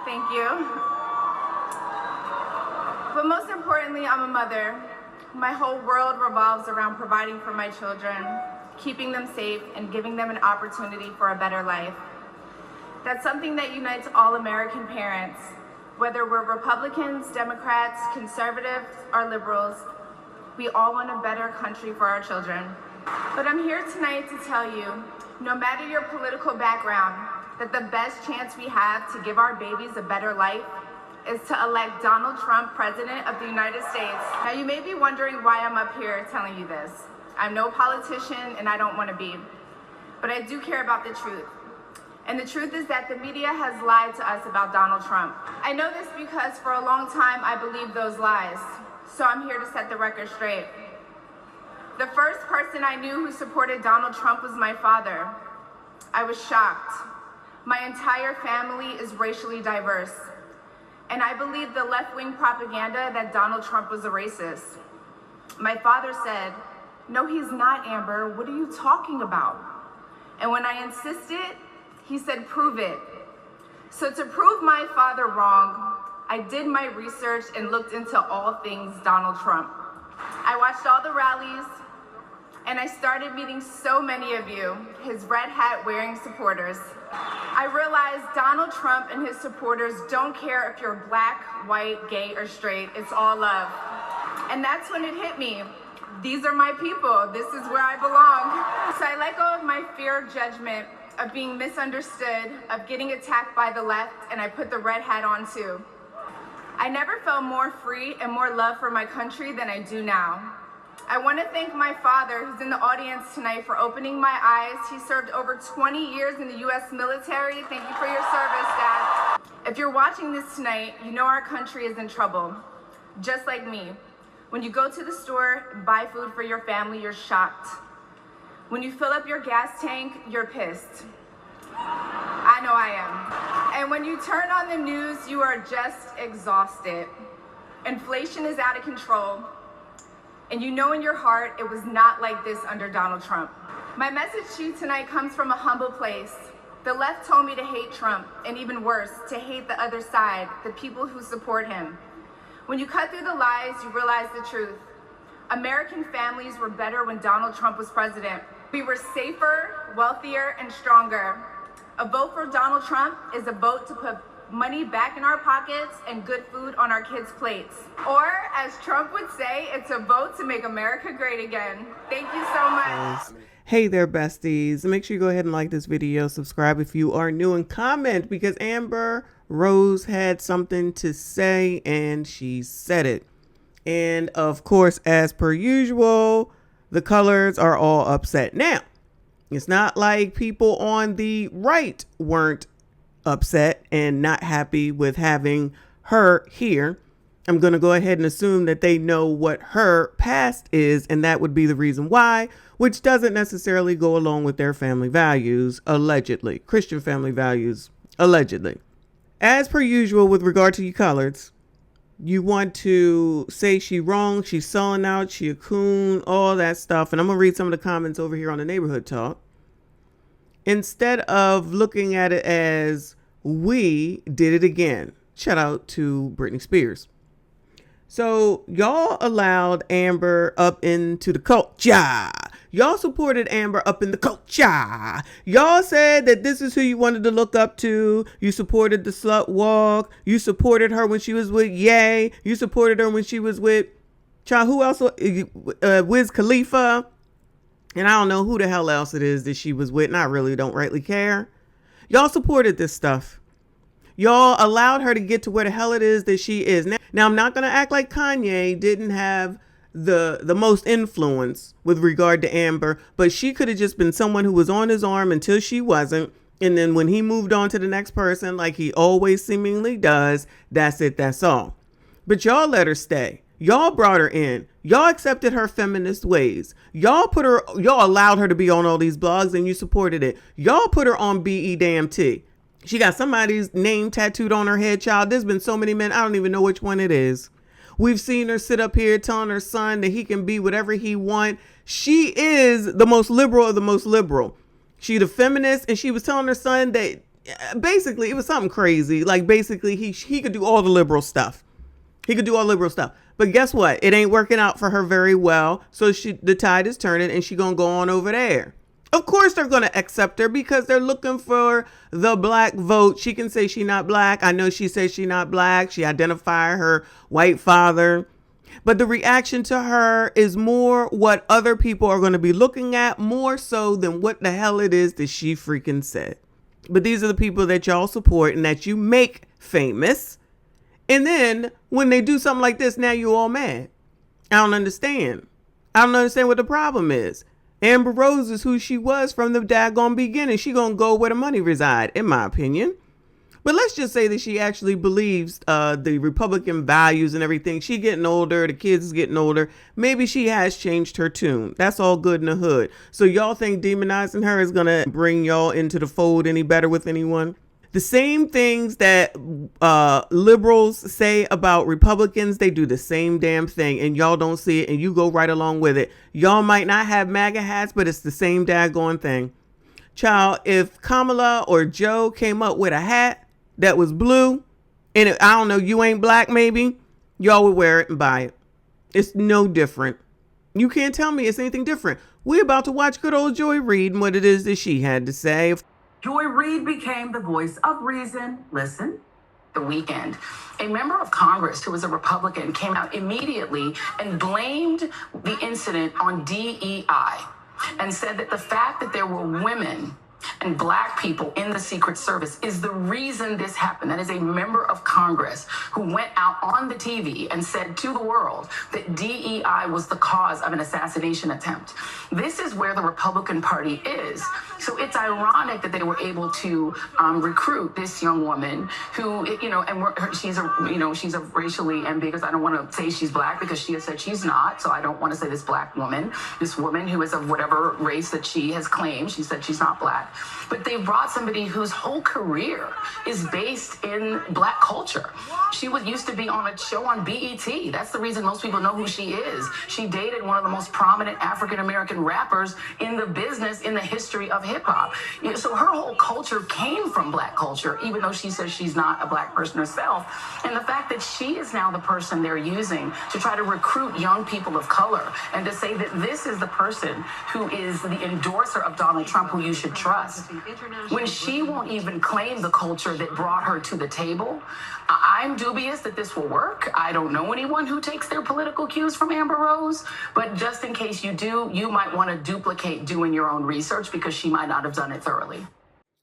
Thank you. But most importantly, I'm a mother. My whole world revolves around providing for my children, keeping them safe, and giving them an opportunity for a better life. That's something that unites all American parents, whether we're Republicans, Democrats, conservatives, or liberals. We all want a better country for our children. But I'm here tonight to tell you, no matter your political background, that the best chance we have to give our babies a better life is to elect Donald Trump President of the United States. Now you may be wondering why I'm up here telling you this. I'm no politician and I don't want to be, but I do care about the truth. And the truth is that the media has lied to us about Donald Trump. I know this because for a long time I believed those lies, so I'm here to set the record straight. The first person I knew who supported Donald Trump was my father. I was shocked. My entire family is racially diverse, and I believed the left-wing propaganda that Donald Trump was a racist. My father said, "No, he's not, Amber. What are you talking about?" And when I insisted, he said, "Prove it." So to prove my father wrong, I did my research and looked into all things Donald Trump. I watched all the rallies, and I started meeting so many of you, his red hat wearing supporters. I realized Donald Trump and his supporters don't care if you're black, white, gay, or straight. It's all love. And that's when it hit me. These are my people. This is where I belong. So I let go of my fear of judgment, of being misunderstood, of getting attacked by the left, and I put the red hat on too. I never felt more free and more love for my country than I do now. I want to thank my father, who's in the audience tonight, for opening my eyes. He served over 20 years in the U.S. military. Thank you for your service, Dad. If you're watching this tonight, you know our country is in trouble, just like me. When you go to the store and buy food for your family, you're shocked. When you fill up your gas tank, you're pissed. I know I am. And when you turn on the news, you are just exhausted. Inflation is out of control. And you know in your heart it was not like this under Donald Trump. My message to you tonight comes from a humble place. The left told me to hate Trump, and even worse, to hate the other side, the people who support him. When you cut through the lies, you realize the truth. American families were better when Donald Trump was president. We were safer, wealthier, and stronger. A vote for Donald Trump is a vote to put money back in our pockets and good food on our kids' plates. Or, as Trump would say, it's a vote to make America great again. Thank you so much. Hey there, besties. Make sure you go ahead and like this video, subscribe if you are new, and comment, because Amber Rose had something to say and she said it. And of course, as per usual, the colors are all upset. Now, it's not like people on the right weren't upset and not happy with having her here. I'm going to go ahead and assume that they know what her past is, and that would be the reason why, which doesn't necessarily go along with their family values, allegedly. Christian family values, allegedly. As per usual, with regard to you coloreds, you want to say she wrong, she's selling out, she a coon, all that stuff. And I'm going to read some of the comments over here on the Neighborhood Talk. Instead of looking at it as we did it again. Shout out to Britney Spears. So y'all allowed Amber up into the culture. Y'all supported Amber up in the culture. Y'all said that this is who you wanted to look up to. You supported the slut walk. You supported her when she was with Ye. You supported her when she was with who else? Wiz Khalifa. And I don't know who the hell else it is that she was with, and I really don't rightly care. Y'all supported this stuff. Y'all allowed her to get to where the hell it is that she is. Now I'm not going to act like Kanye didn't have the most influence with regard to Amber, but she could have just been someone who was on his arm until she wasn't. And then when he moved on to the next person, like he always seemingly does, that's it, that's all. But y'all let her stay. Y'all brought her in. Y'all accepted her feminist ways. Y'all allowed her to be on all these blogs and you supported it. Y'all put her on BEDAMT. She got somebody's name tattooed on her head, child. There's been so many men, I don't even know which one it is. We've seen her sit up here telling her son that he can be whatever he wants. She is the most liberal of the most liberal. She the feminist, and she was telling her son that basically it was something crazy. Like basically he could do all the liberal stuff. He could do all liberal stuff. But guess what? It ain't working out for her very well. So the tide is turning and she gonna go on over there. Of course they're gonna accept her because they're looking for the black vote. She can say she not black. I know she says she not black. She identify her white father. But the reaction to her is more what other people are going to be looking at, more so than what the hell it is that she freaking said. But these are the people that y'all support and that you make famous. And then when they do something like this, now you all mad. I don't understand. I don't understand what the problem is. Amber Rose is who she was from the daggone beginning. She gonna go where the money reside, in my opinion. But let's just say that she actually believes the Republican values and everything. She getting older. The kids is getting older. Maybe she has changed her tune. That's all good in the hood. So y'all think demonizing her is going to bring y'all into the fold any better with anyone? The same things that liberals say about Republicans, they do the same damn thing. And y'all don't see it and you go right along with it. Y'all might not have MAGA hats, but it's the same daggone thing. Child, if Kamala or Joe came up with a hat that was blue, and I don't know, you ain't black maybe, y'all would wear it and buy it. It's no different. You can't tell me it's anything different. We're about to watch good old Joy Reid and what it is that she had to say. Joy Reid became the voice of reason. Listen. The weekend, a member of Congress who was a Republican came out immediately and blamed the incident on DEI and said that the fact that there were women and black people in the Secret Service is the reason this happened. That is a member of Congress who went out on the TV and said to the world that DEI was the cause of an assassination attempt. This is where the Republican Party is. So it's ironic that they were able to recruit this young woman who, and she's a racially ambiguous. I don't want to say she's black because she has said she's not. So I don't want to say this woman who is of whatever race that she has claimed. She said she's not black. But they brought somebody whose whole career is based in black culture. She used to be on a show on BET. That's the reason most people know who she is. She dated one of the most prominent African-American rappers in the business in the history of hip-hop. So her whole culture came from black culture, even though she says she's not a black person herself. And the fact that she is now the person they're using to try to recruit young people of color and to say that this is the person who is the endorser of Donald Trump who you should trust. When she won't even claim the culture that brought her to the table, I'm dubious that this will work. I don't know anyone who takes their political cues from Amber Rose, but just in case you do, you might want to duplicate doing your own research because she might not have done it thoroughly.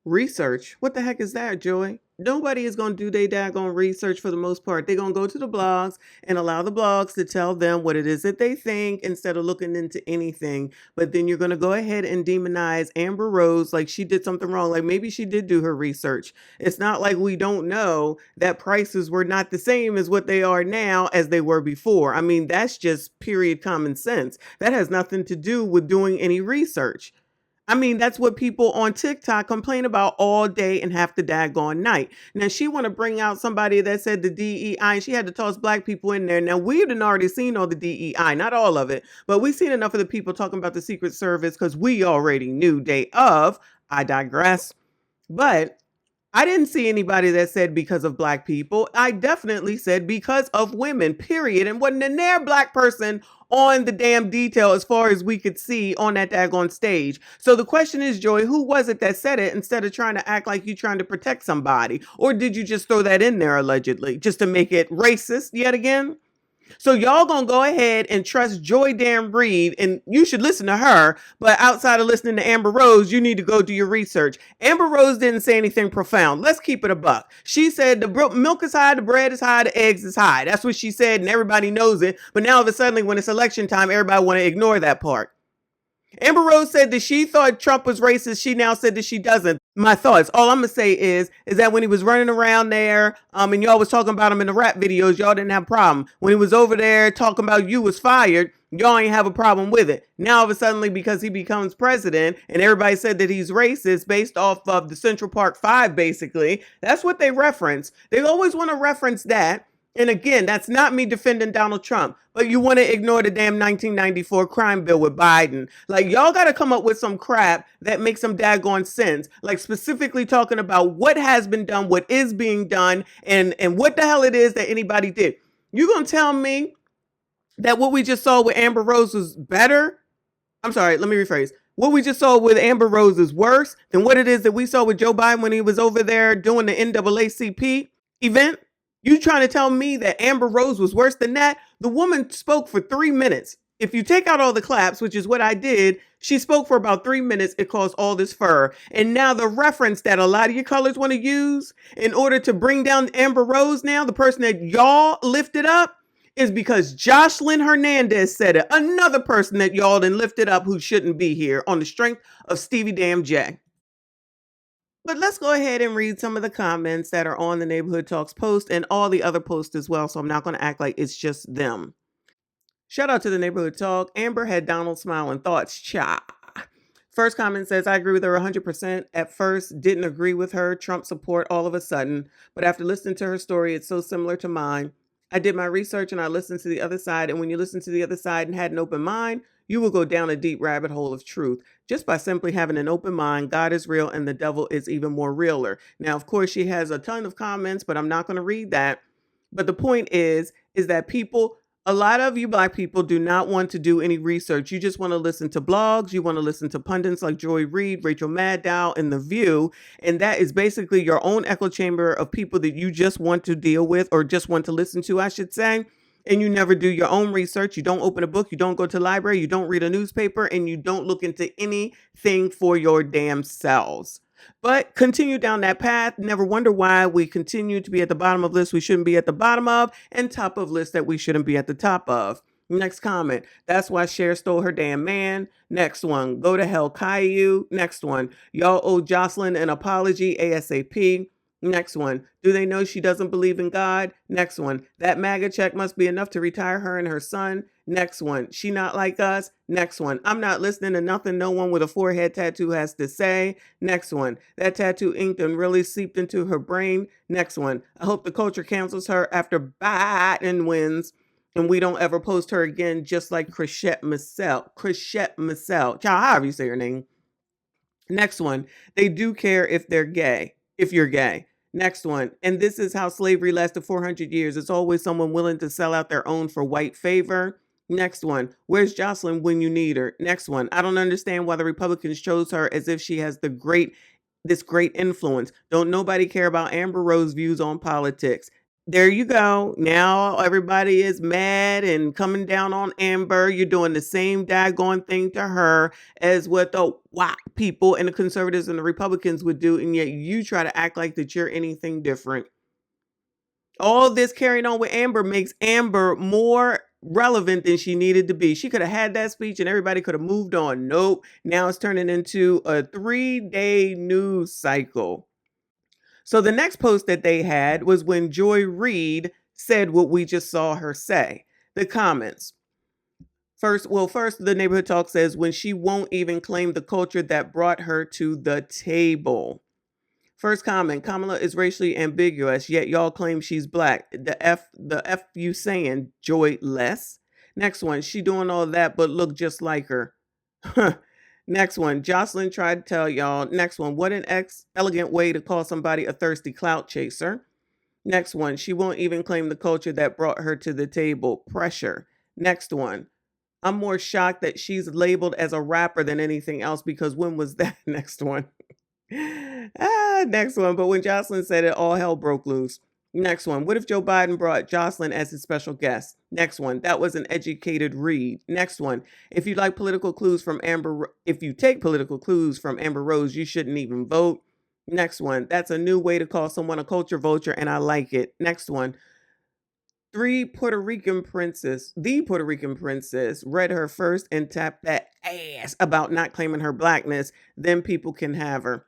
Research? What the heck is that, Joy? Nobody is going to do their daggone research for the most part. They're going to go to the blogs and allow the blogs to tell them what it is that they think instead of looking into anything. But then you're going to go ahead and demonize Amber Rose like she did something wrong. Like maybe she did do her research. It's not like we don't know that prices were not the same as what they are now as they were before. I mean, that's just period common sense. That has nothing to do with doing any research. I mean, that's what people on TikTok complain about all day and half the daggone night. Now, she want to bring out somebody that said the DEI, and she had to toss black people in there. Now, we've already seen all the DEI, not all of it, but we've seen enough of the people talking about the Secret Service because we already knew day of. I digress. But I didn't see anybody that said because of black people. I definitely said because of women, period. And wasn't a near black person on the damn detail as far as we could see on that daggone stage. So the question is, Joy, who was it that said it instead of trying to act like you trying to protect somebody? Or did you just throw that in there allegedly just to make it racist yet again? So y'all gonna go ahead and trust Joy damn Reid, and you should listen to her, but outside of listening to Amber Rose, you need to go do your research. Amber Rose didn't say anything profound. Let's keep it a buck. She said the milk is high, the bread is high, the eggs is high. That's what she said, and everybody knows it. But now all of a sudden, when it's election time, everybody want to ignore that part. Amber Rose said that she thought Trump was racist. She now said that she doesn't. My thoughts, all I'm going to say is that when he was running around there, and y'all was talking about him in the rap videos, y'all didn't have a problem. When he was over there talking about you was fired, y'all ain't have a problem with it. Now, all of a sudden, because he becomes president and everybody said that he's racist based off of the Central Park 5, basically, that's what they reference. They always want to reference that. And again, that's not me defending Donald Trump, but you want to ignore the damn 1994 crime bill with Biden. Like, y'all got to come up with some crap that makes some daggone sense. Like, specifically talking about what has been done, what is being done, and what the hell it is that anybody did. You going to tell me that what we just saw with Amber Rose was better? I'm sorry, let me rephrase. What we just saw with Amber Rose is worse than what it is that we saw with Joe Biden when he was over there doing the NAACP event? You trying to tell me that Amber Rose was worse than that? The woman spoke for 3 minutes. If you take out all the claps, which is what I did, she spoke for about 3 minutes. It caused all this fur. And now the reference that a lot of you colors want to use in order to bring down Amber Rose now, the person that y'all lifted up, is because Jocelyn Hernandez said it. Another person that y'all done lifted up who shouldn't be here on the strength of Stevie Damn J. But let's go ahead and read some of the comments that are on the Neighborhood Talks post and all the other posts as well. So I'm not going to act like it's just them. Shout out to the Neighborhood Talk. Amber had Donald smiling thoughts. Cha. First comment says, I agree with her 100%. At first, didn't agree with her Trump support all of a sudden. But after listening to her story, it's so similar to mine. I did my research and I listened to the other side. And when you listen to the other side and had an open mind, you will go down a deep rabbit hole of truth just by simply having an open mind. God is real and the devil is even more realer. Now, of course, she has a ton of comments, but I'm not going to read that. But the point is that people, a lot of you Black people do not want to do any research. You just want to listen to blogs. You want to listen to pundits like Joy Reid, Rachel Maddow, and The View. And that is basically your own echo chamber of people that you just want to deal with, or just want to listen to, I should say. And you never do your own research. You don't open a book. You don't go to the library. You don't read a newspaper. And you don't look into anything for your damn selves. But continue down that path. Never wonder why we continue to be at the bottom of lists we shouldn't be at the bottom of, and top of lists that we shouldn't be at the top of. Next comment. That's why Cher stole her damn man. Next one. Go to hell, Caillou. Next one. Y'all owe Jocelyn an apology ASAP. Next one. Do they know she doesn't believe in God? Next one. That MAGA check must be enough to retire her and her son. Next one. She not like us. Next one. I'm not listening to nothing no one with a forehead tattoo has to say. Next one. That tattoo inked and really seeped into her brain. Next one. I hope the culture cancels her after Biden wins and we don't ever post her again, just like Chrisette Massell. Child, however you say her name. Next one. They do care if they're gay. If you're gay. Next one. And this is how slavery lasted 400 years. It's always someone willing to sell out their own for white favor. Next one. Where's Jocelyn when you need her? Next one. I don't understand why the Republicans chose her as if she has this great influence. Don't nobody care about Amber Rose's views on politics. There you go. Now everybody is mad and coming down on Amber. You're doing the same daggone thing to her as what the white people and the conservatives and the Republicans would do. And yet you try to act like that you're anything different. All this carrying on with Amber makes Amber more relevant than she needed to be. She could have had that speech and everybody could have moved on. Nope. Now it's turning into a 3-day news cycle. So the next post that they had was when Joy Reid said what we just saw her say. The comments. First, the Neighborhood Talk says when she won't even claim the culture that brought her to the table. First comment, Kamala is racially ambiguous, yet y'all claim she's Black. The F you saying, Joy less. Next one, she doing all that but look just like her. Next one, Jocelyn tried to tell y'all. Next one, what an elegant way to call somebody a thirsty clout chaser. Next one, she won't even claim the culture that brought her to the table. Pressure. Next one, I'm more shocked that she's labeled as a rapper than anything else because when was that? Next one. Next one, but when Jocelyn said it, all hell broke loose. Next one, what if Joe Biden brought Jocelyn as his special guest? Next one, that was an educated read. Next one, if you take political clues from Amber Rose, you shouldn't even vote. Next one, that's a new way to call someone a culture vulture, and I like it. Next one, the Puerto Rican princess read her first and tapped that ass about not claiming her Blackness, then people can have her.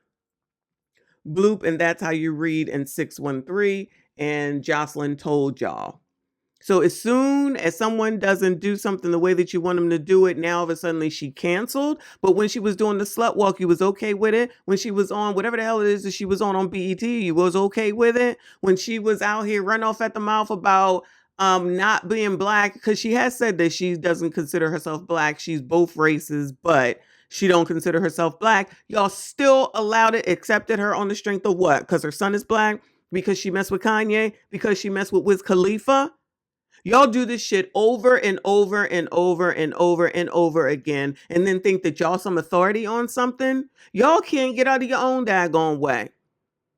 Bloop, and that's how you read in 613. And Jocelyn told y'all. So as soon as someone doesn't do something the way that you want them to do it, now all of a sudden she canceled. But when she was doing the slut walk, you was okay with it. When she was on whatever the hell it is that she was on BET, you was okay with it. When she was out here running off at the mouth about not being black, because she has said that she doesn't consider herself black. She's both races, but she don't consider herself black. Y'all still allowed it, accepted her on the strength of what? Because her son is black? Because she messed with Kanye? Because she messed with Wiz Khalifa? Y'all do this shit over and over and over and over and over again, and then think that y'all some authority on something. Y'all can't get out of your own daggone way.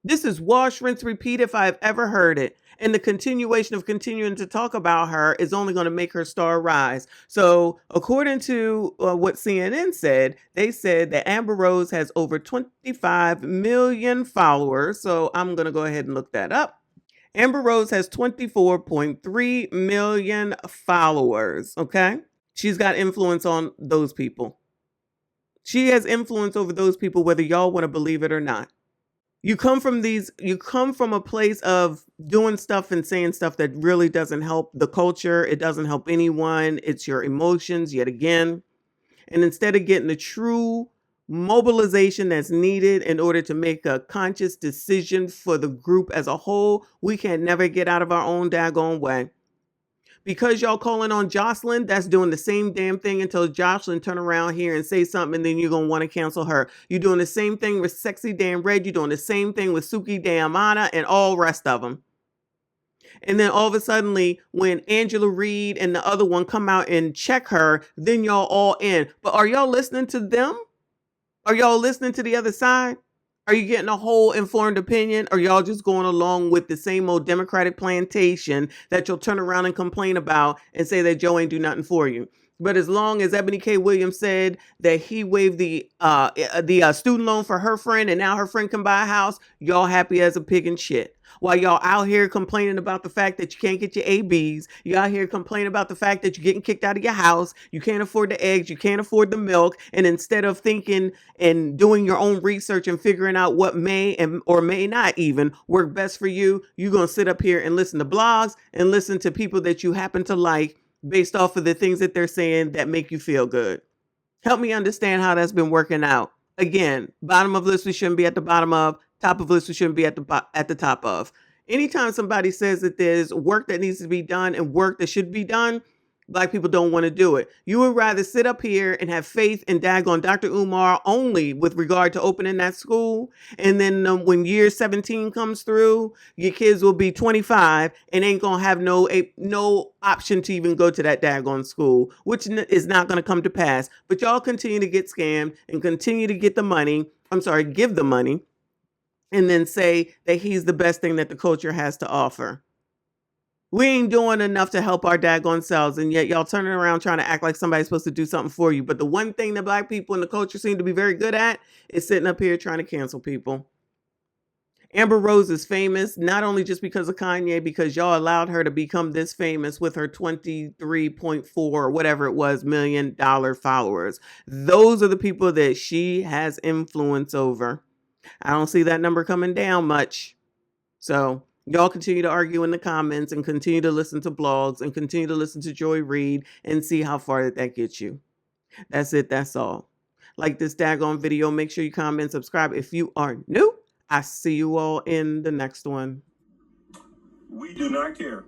This is wash, rinse, repeat if I've ever heard it. And the continuation of continuing to talk about her is only going to make her star rise. So according to what CNN said, they said that Amber Rose has over 25 million followers. So I'm going to go ahead and look that up. Amber Rose has 24.3 million followers, okay? She's got influence on those people. She has influence over those people, whether y'all want to believe it or not. You come from a place of doing stuff and saying stuff that really doesn't help the culture. It doesn't help anyone. It's your emotions yet again. And instead of getting the true mobilization that's needed in order to make a conscious decision for the group as a whole, we can never get out of our own daggone way. Because y'all calling on Jocelyn, that's doing the same damn thing until Jocelyn turn around here and say something, and then you're going to want to cancel her. You're doing the same thing with Sexy Dan Red. You're doing the same thing with Suki Damana and all rest of them. And then all of a sudden, when Angela Reid and the other one come out and check her, then y'all all in. But are y'all listening to them? Are y'all listening to the other side? Are you getting a whole informed opinion? Or y'all just going along with the same old Democratic plantation that you'll turn around and complain about and say that Joe ain't do nothing for you? But as long as Ebony K. Williams said that he waived the student loan for her friend and now her friend can buy a house, y'all happy as a pig in shit. While y'all out here complaining about the fact that you can't get your ABs, you out here complaining about the fact that you're getting kicked out of your house, you can't afford the eggs, you can't afford the milk, and instead of thinking and doing your own research and figuring out what may and or may not even work best for you, you're going to sit up here and listen to blogs and listen to people that you happen to like based off of the things that they're saying that make you feel good. Help me understand how that's been working out. Again, bottom of list we shouldn't be at the bottom of, top of list we shouldn't be at the top of. Anytime somebody says that there's work that needs to be done and work that should be done, Black people don't want to do it. You would rather sit up here and have faith in daggone Dr. Umar only with regard to opening that school. And then when year 17 comes through, your kids will be 25 and ain't going to have no option to even go to that daggone school, which is not going to come to pass. But y'all continue to get scammed and continue to get the money. Give the money. And then say that he's the best thing that the culture has to offer. We ain't doing enough to help our daggone selves, and yet y'all turning around trying to act like somebody's supposed to do something for you. But the one thing that Black people in the culture seem to be very good at is sitting up here trying to cancel people. Amber Rose is famous, not only just because of Kanye, because y'all allowed her to become this famous with her 23.4 or whatever it was $1 million followers. Those are the people that she has influence over. I don't see that number coming down much. So y'all continue to argue in the comments and continue to listen to blogs and continue to listen to Joy Reid and see how far that gets you. That's it. That's all. Like this daggone video. Make sure you comment, subscribe if you are new. I see you all in the next one. We do not care.